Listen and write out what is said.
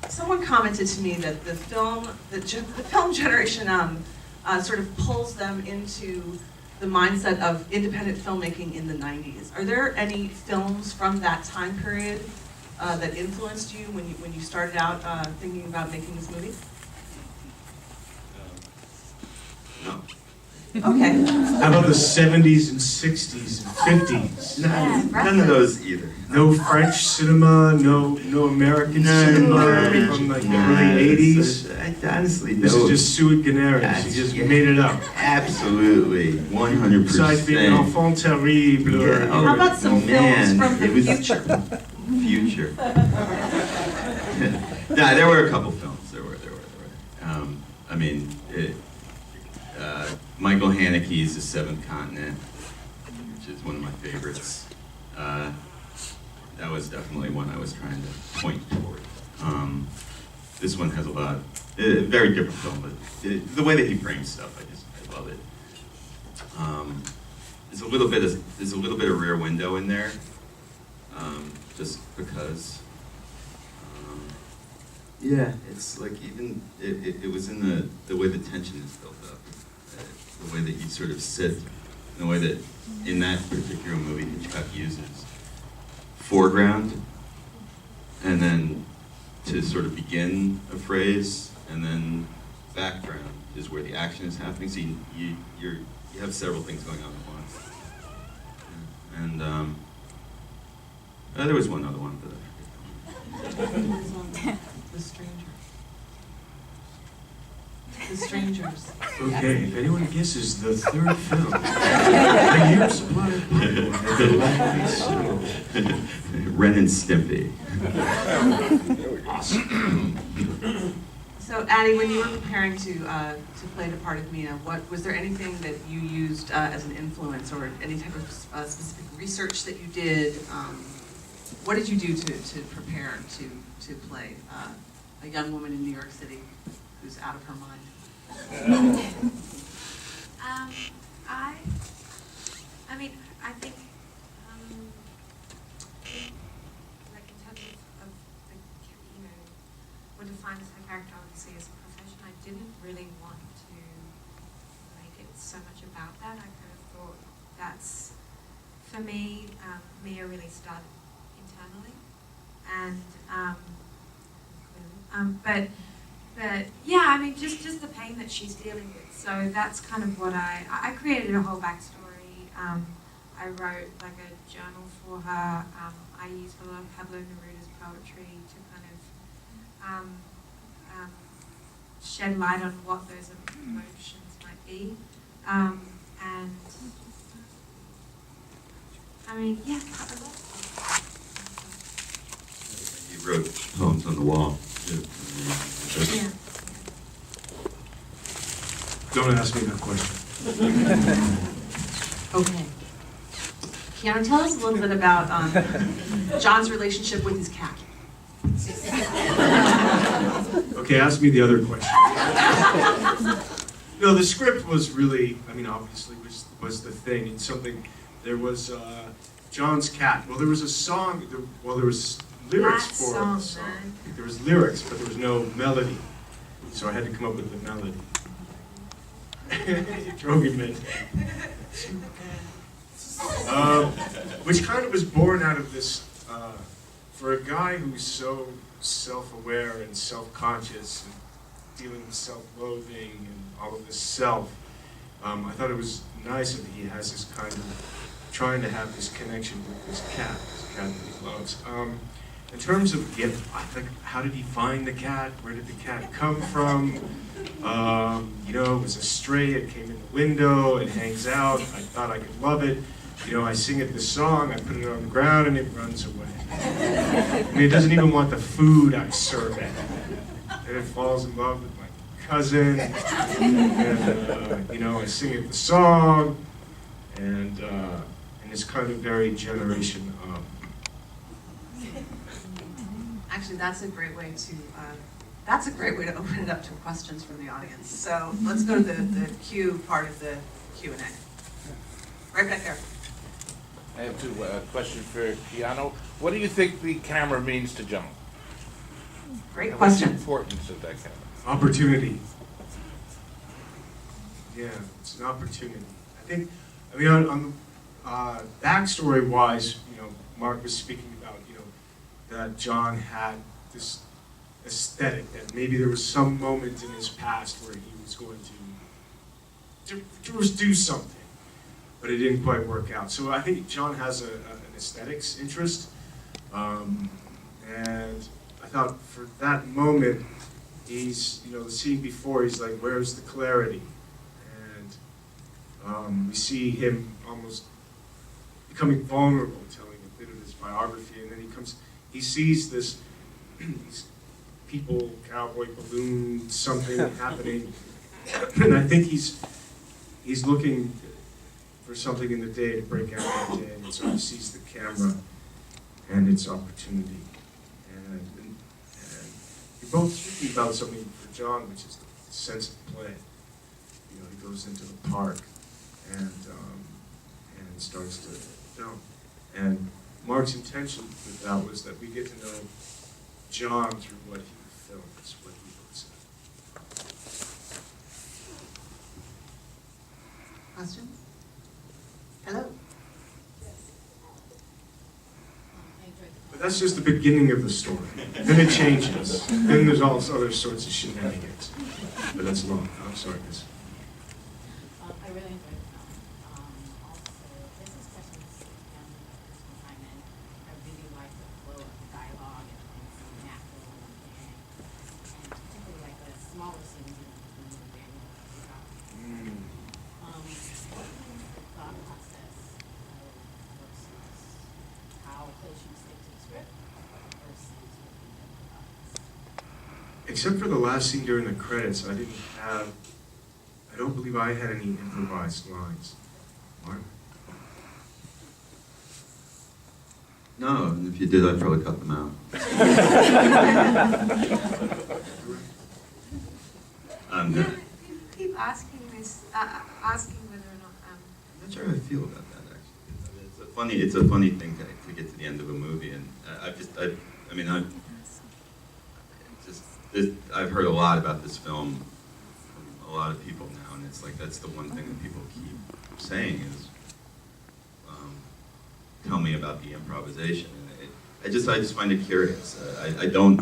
Someone commented to me that the film generation sort of pulls them into the mindset of independent filmmaking in the 90s. Are there any films from that time period that influenced you when you started out thinking about making this movie? No. Okay. How about the 70s and 60s and 50s? None of those either. No French cinema, no American cinema from like the early 80s? Honestly, no. This is just sui generis, you just made it up. Absolutely, 100%. Besides being an enfant terrible. Yeah. How about some films from the future? Future. Nah, there were a couple films. There were. I mean, Michael Haneke's The Seventh Continent, which is one of my favorites. That was definitely one I was trying to point toward. This one has a lot, very different film, but the way that he frames stuff, I love it. There's a little bit of Rear Window in there, just because. Yeah, it's like even it was in the way the tension is built up, the way that you sort of sit, the way that in that particular movie Hitchcock uses foreground, and then to sort of begin a phrase, and then background is where the action is happening. So you have several things going on at once. And there was one other one, but The Strangers. Okay, if anyone guesses the third film, the year supply of Ren and Stimpy. Awesome. So, Addie, when you were preparing to play the part of Mina, was there anything that you used as an influence, or any type of specific research that you did? What did you do to prepare to play a young woman in New York City who's out of her mind? I mean, I think, like in terms of the, what defines her character obviously as a profession, I didn't really want to make it so much about that. I kind of thought that's, for me, Mia really started internally, and but yeah, I mean, just the pain that she's dealing with. So that's kind of what I created a whole backstory. I wrote like a journal for her. I used a lot of Pablo Neruda's poetry to kind of shed light on what those emotions might be. And I mean, yeah. He wrote poems on the wall. Yeah. Don't ask me that question. Okay. Keanu, tell us a little bit about John's relationship with his cat. Okay, ask me the other question. No, the script was really, I mean, obviously was the thing. It's something, there was John's cat. Well, there was a song, there was lyrics That for song, the song. man. There was lyrics, but there was no melody. So I had to come up with the melody. You drove me mad. Which kind of was born out of this, for a guy who's so self-aware and self-conscious and dealing with self-loathing and all of this self, I thought it was nice that he has this kind of trying to have this connection with this cat that he loves. In terms of, how did he find the cat? Where did the cat come from? It was a stray, it came in the window, it hangs out, I thought I could love it. I sing it this song, I put it on the ground, and it runs away. I mean, it doesn't even want the food I serve it. And it falls in love with my cousin, and, I sing it the song, and it's kind of very generation up. Actually, that's a great way to open it up to questions from the audience. So let's go to the Q part of the Q&A. Right back there. I have two questions for Keanu. What do you think the camera means to John? Great And what's the question. importance of that kind of? Opportunity. Yeah, it's an opportunity. I mean, on backstory-wise, Mark was speaking about, that John had this aesthetic, that maybe there was some moment in his past where he was going to do something, but it didn't quite work out. So I think John has an aesthetics interest, and I thought for that moment, he's, the scene before, he's like, where's the clarity? And we see him almost becoming vulnerable, telling a bit of his biography, and then he sees this, these people, cowboy balloon, something happening, and I think he's looking for something in the day to break out in the day, and so he sees the camera and its opportunity. And you're both speaking about something for John, which is the sense of play. He goes into the park and starts to film. And Mark's intention with that was that we get to know John through what he films, what he looks at. Questions? Hello? But that's just the beginning of the story. Then it changes. Then there's all other sorts of shenanigans. But that's long. I'm sorry, miss. I really enjoyed the film. Also, this is questions from personal time in. I really liked the flow of the dialogue and so natural and organic. And particularly like the smaller scenes between Daniel and Scott. What was the thought process versus how close you stick to the script versus what you improvise? Except for the last scene during the credits, I don't believe I had any improvised lines. Mark? No, and if you did, I'd probably cut them out. You No. keep asking this, asking whether or not, I'm not sure how I feel about that, actually. I mean, it's a funny thing to get to the end of a movie, and I've heard a lot about this film from a lot of people now, and it's like that's the one thing that people keep saying is, tell me about the improvisation. And I just find it curious. I don't